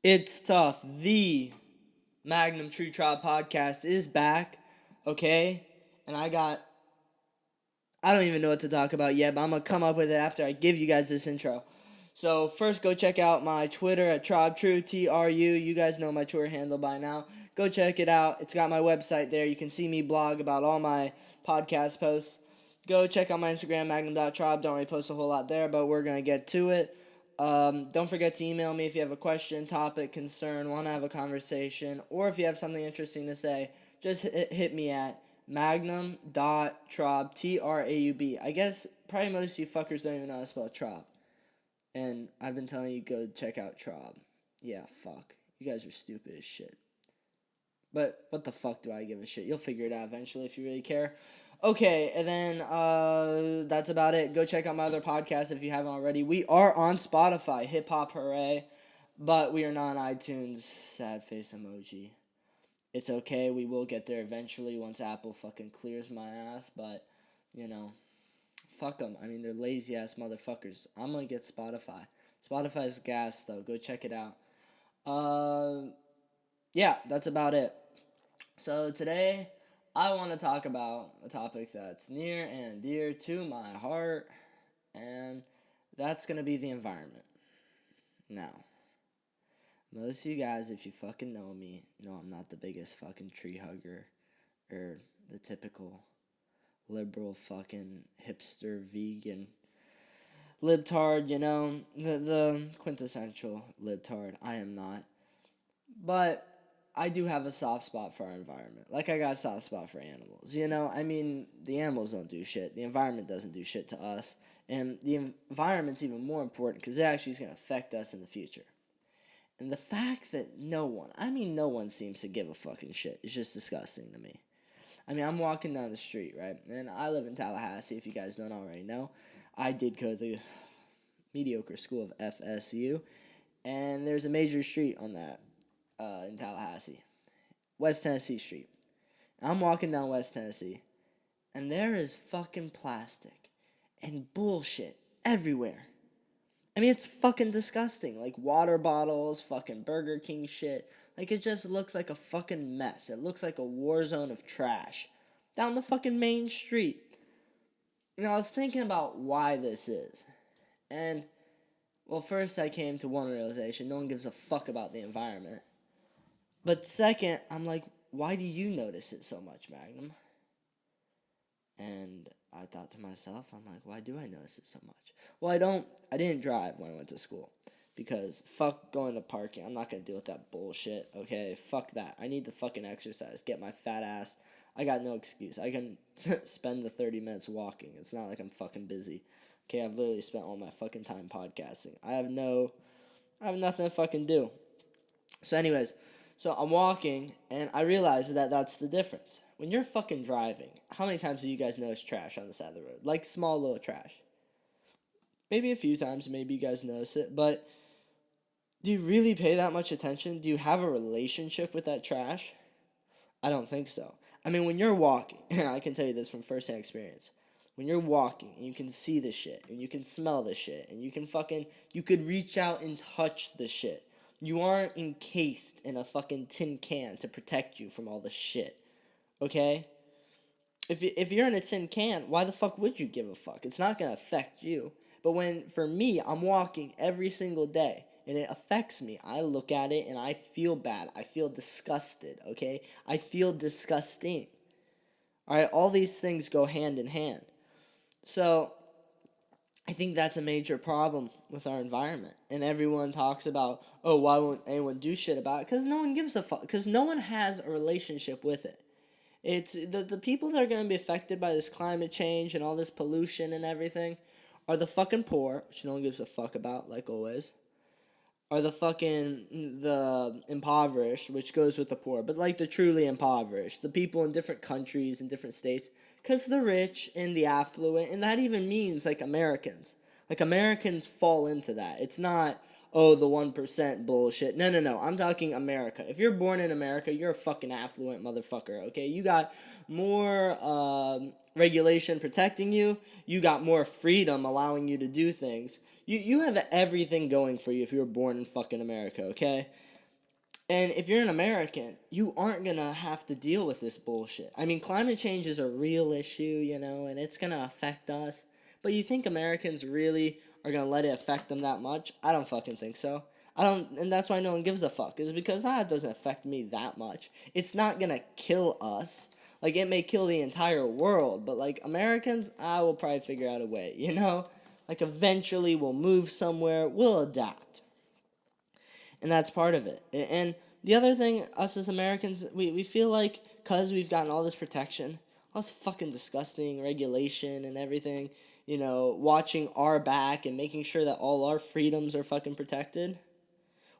It's tough. The Magnum True Tribe podcast is back, okay? And I don't even know what to talk about yet, but I'm going to come up with it after I give you guys this intro. So, first, go check out my Twitter at TribeTrue, TRU. You guys know my Twitter handle by now. Go check it out. It's got my website there. You can see me blog about all my podcast posts. Go check out my Instagram, magnum.tribe. Don't really post a whole lot there, but we're going to get to it. Don't forget to email me if you have a question, topic, concern, want to have a conversation, or if you have something interesting to say, just hit me at magnum.traub, Traub. I guess probably most of you fuckers don't even know how to spell Traub. And I've been telling you go check out Traub. Yeah, fuck. You guys are stupid as shit. But what the fuck do I give a shit? You'll figure it out eventually if you really care. Okay, and then that's about it. Go check out my other podcast if you haven't already. We are on Spotify, Hip Hop Hooray, but we are not on iTunes, sad face emoji. It's okay, we will get there eventually once Apple fucking clears my ass, but, you know, fuck them. I mean, they're lazy ass motherfuckers. I'm gonna get Spotify. Spotify's gas, though. Go check it out. Yeah, that's about it. So today, I want to talk about a topic that's near and dear to my heart, and that's going to be the environment. Now, most of you guys, if you fucking know me, know I'm not the biggest fucking tree hugger, or the typical liberal fucking hipster vegan libtard, you know, the quintessential libtard. I am not. But I do have a soft spot for our environment. Like I got a soft spot for animals. You know, I mean, the animals don't do shit. The environment doesn't do shit to us. And the environment's even more important because it actually is going to affect us in the future. And the fact that no one seems to give a fucking shit is just disgusting to me. I mean, I'm walking down the street, right? And I live in Tallahassee, if you guys don't already know. I did go to the mediocre school of FSU. And there's a major street on that. In Tallahassee, West Tennessee Street. I'm walking down West Tennessee, and there is fucking plastic and bullshit everywhere. I mean, it's fucking disgusting. Like water bottles, fucking Burger King shit. Like it just looks like a fucking mess. It looks like a war zone of trash down the fucking main street. And I was thinking about why this is. And, well, first I came to one realization. No one gives a fuck about the environment. But second, I'm like, why do you notice it so much, Magnum? And I thought to myself, I'm like, why do I notice it so much? Well, I didn't drive when I went to school. Because fuck going to parking. I'm not going to deal with that bullshit, okay? Fuck that. I need to fucking exercise. Get my fat ass. I got no excuse. I can spend the 30 minutes walking. It's not like I'm fucking busy. Okay, I've literally spent all my fucking time podcasting. I have nothing to fucking do. So anyways, so I'm walking, and I realize that that's the difference. When you're fucking driving, how many times do you guys notice trash on the side of the road? Like small little trash. Maybe a few times, maybe you guys notice it, but do you really pay that much attention? Do you have a relationship with that trash? I don't think so. I mean, when you're walking, I can tell you this from firsthand experience. When you're walking, and you can see the shit, and you can smell the shit, and you could reach out and touch the shit. You aren't encased in a fucking tin can to protect you from all the shit, okay? If you're in a tin can, why the fuck would you give a fuck? It's not going to affect you. But for me, I'm walking every single day, and it affects me. I look at it, and I feel bad. I feel disgusted, okay? I feel disgusting. All right, all these things go hand in hand. So I think that's a major problem with our environment. And everyone talks about, oh, why won't anyone do shit about it? Because no one gives a fuck. Because no one has a relationship with it. It's the people that are going to be affected by this climate change and all this pollution and everything are the fucking poor, which no one gives a fuck about, like always. Are the impoverished, which goes with the poor, but like the truly impoverished, the people in different countries and different states, because the rich and the affluent, and that even means like Americans. Like Americans fall into that. It's not, oh, the 1% bullshit. No. I'm talking America. If you're born in America, you're a fucking affluent motherfucker, okay? You got more regulation protecting you. You got more freedom allowing you to do things. You have everything going for you if you were born in fucking America, okay? And if you're an American, you aren't going to have to deal with this bullshit. I mean, climate change is a real issue, and it's going to affect us. But you think Americans really are going to let it affect them that much? I don't fucking think so. And that's why no one gives a fuck, is because, it doesn't affect me that much. It's not going to kill us. Like, it may kill the entire world, but, like, Americans, I will probably figure out a way, Like, eventually we'll move somewhere, we'll adapt. And that's part of it. And the other thing, us as Americans, we feel like because we've gotten all this protection, all this fucking disgusting regulation and everything, watching our back and making sure that all our freedoms are fucking protected,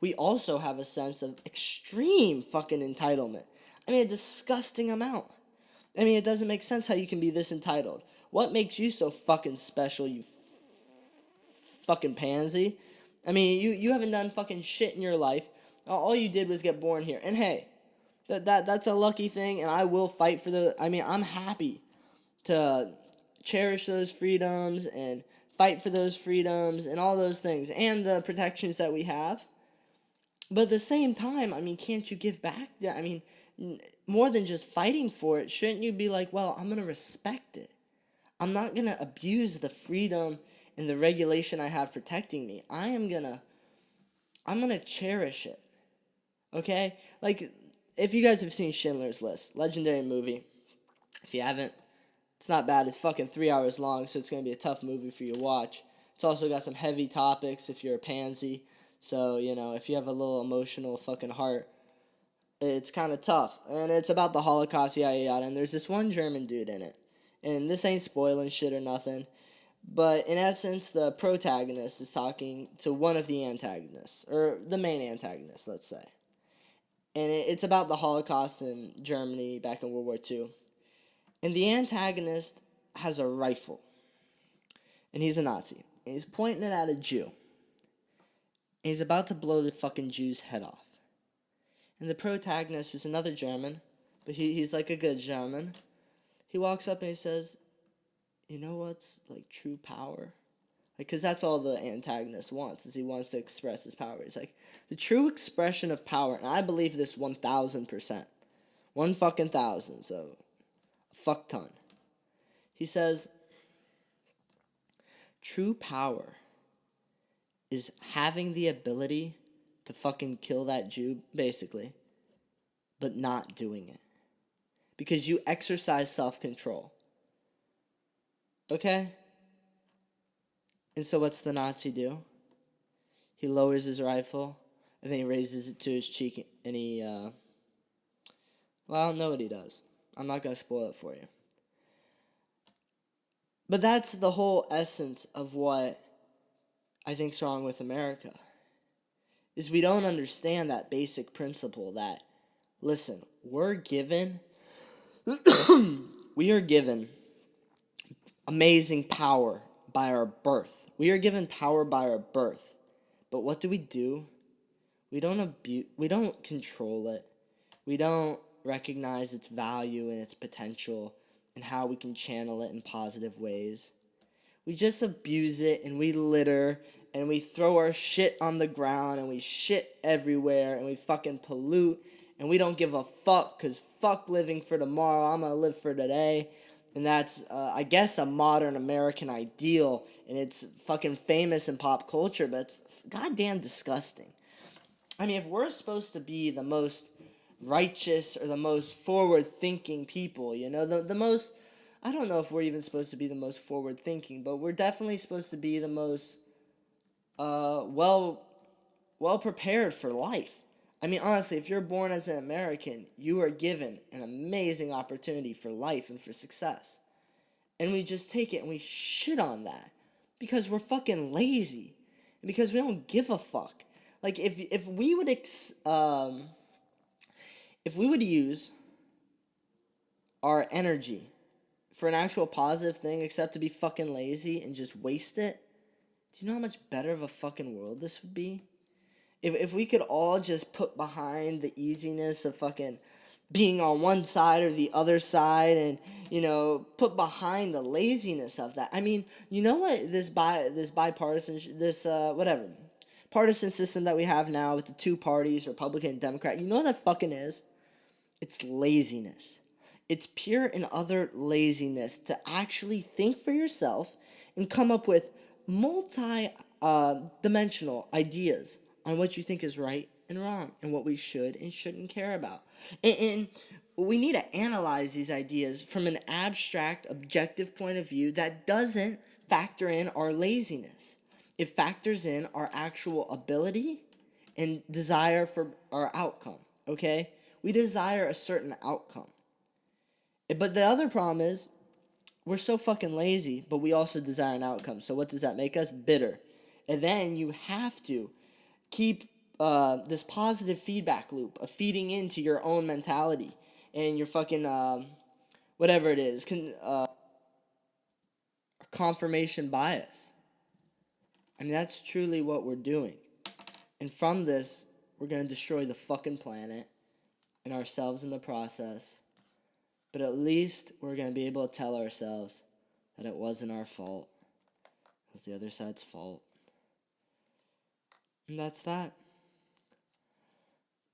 we also have a sense of extreme fucking entitlement. I mean, a disgusting amount. I mean, it doesn't make sense how you can be this entitled. What makes you so fucking special, you fucking pansy? I mean, you haven't done fucking shit in your life. All you did was get born here. And hey, that's a lucky thing, and I will fight for I'm happy to cherish those freedoms and fight for those freedoms and all those things and the protections that we have. But at the same time, can't you give back? More than just fighting for it, shouldn't you be like, well, I'm going to respect it. I'm not going to abuse the freedom and the regulation I have protecting me. I'm gonna cherish it. Okay? Like, if you guys have seen Schindler's List, legendary movie. If you haven't, it's not bad. It's fucking 3 hours long, so it's gonna be a tough movie for you to watch. It's also got some heavy topics if you're a pansy. So, if you have a little emotional fucking heart, it's kind of tough. And it's about the Holocaust, yada yada. And there's this one German dude in it. And this ain't spoiling shit or nothing. But in essence, the protagonist is talking to one of the antagonists, or the main antagonist, let's say. And it's about the Holocaust in Germany back in World War II. And the antagonist has a rifle. And he's a Nazi. And he's pointing it at a Jew. And he's about to blow the fucking Jew's head off. And the protagonist is another German, but he's like a good German. He walks up and he says, you know what's, like, true power? Because that's all the antagonist wants, is he wants to express his power. He's like, the true expression of power, and I believe this 1,000%. 1 fucking thousand, so a fuck ton. He says, true power is having the ability to fucking kill that Jew, basically, but not doing it. Because you exercise self-control. Okay? And so what's the Nazi do? He lowers his rifle, and then he raises it to his cheek, and he, well, I don't know what he does. I'm not going to spoil it for you. But that's the whole essence of what I think's wrong with America. Is we don't understand that basic principle that, listen, we are given amazing power by our birth. We are given power by our birth. But what do? We don't control it. We don't recognize its value and its potential and how we can channel it in positive ways. We just abuse it and we litter and we throw our shit on the ground and we shit everywhere and we fucking pollute and we don't give a fuck because fuck living for tomorrow. I'm going to live for today. And that's, I guess, a modern American ideal, and it's fucking famous in pop culture, but it's goddamn disgusting. I mean, if we're supposed to be the most righteous or the most forward-thinking people, the most, I don't know if we're even supposed to be the most forward-thinking, but we're definitely supposed to be the most well-prepared for life. I mean, honestly, if you're born as an American, you are given an amazing opportunity for life and for success. And we just take it and we shit on that because we're fucking lazy and because we don't give a fuck. Like, if we would use our energy for an actual positive thing except to be fucking lazy and just waste it, do you know how much better of a fucking world this would be? If we could all just put behind the easiness of fucking being on one side or the other side and, put behind the laziness of that. I mean, you know what this bipartisan, partisan system that we have now with the two parties, Republican and Democrat, you know what that fucking is? It's laziness. It's pure and utter laziness to actually think for yourself and come up with multi-dimensional ideas on what you think is right and wrong and what we should and shouldn't care about. And we need to analyze these ideas from an abstract, objective point of view that doesn't factor in our laziness. It factors in our actual ability and desire for our outcome, okay? We desire a certain outcome. But the other problem is we're so fucking lazy, but we also desire an outcome. So what does that make us? Bitter. And then you have to keep this positive feedback loop of feeding into your own mentality and your fucking, whatever it is, confirmation bias. I mean, that's truly what we're doing. And from this, we're going to destroy the fucking planet and ourselves in the process. But at least we're going to be able to tell ourselves that it wasn't our fault. It was the other side's fault. And that's that.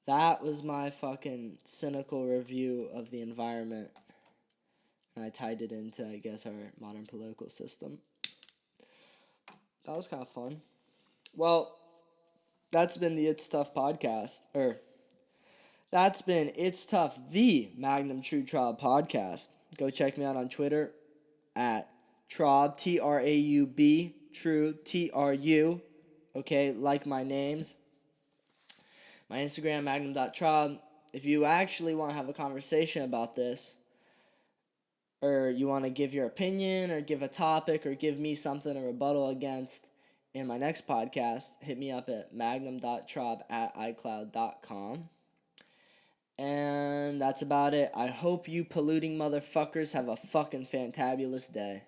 That was my fucking cynical review of the environment. And I tied it into, I guess, our modern political system. That was kind of fun. Well, that's been the It's Tough podcast. That's been It's Tough, the Magnum True Traub podcast. Go check me out on Twitter at Traub, Traub, True, Tru. Okay, like my names. My Instagram, magnum.traub. If you actually want to have a conversation about this, or you want to give your opinion, or give a topic, or give me something to rebuttal against in my next podcast, hit me up at magnum.traub@icloud.com. And that's about it. I hope you polluting motherfuckers have a fucking fantabulous day.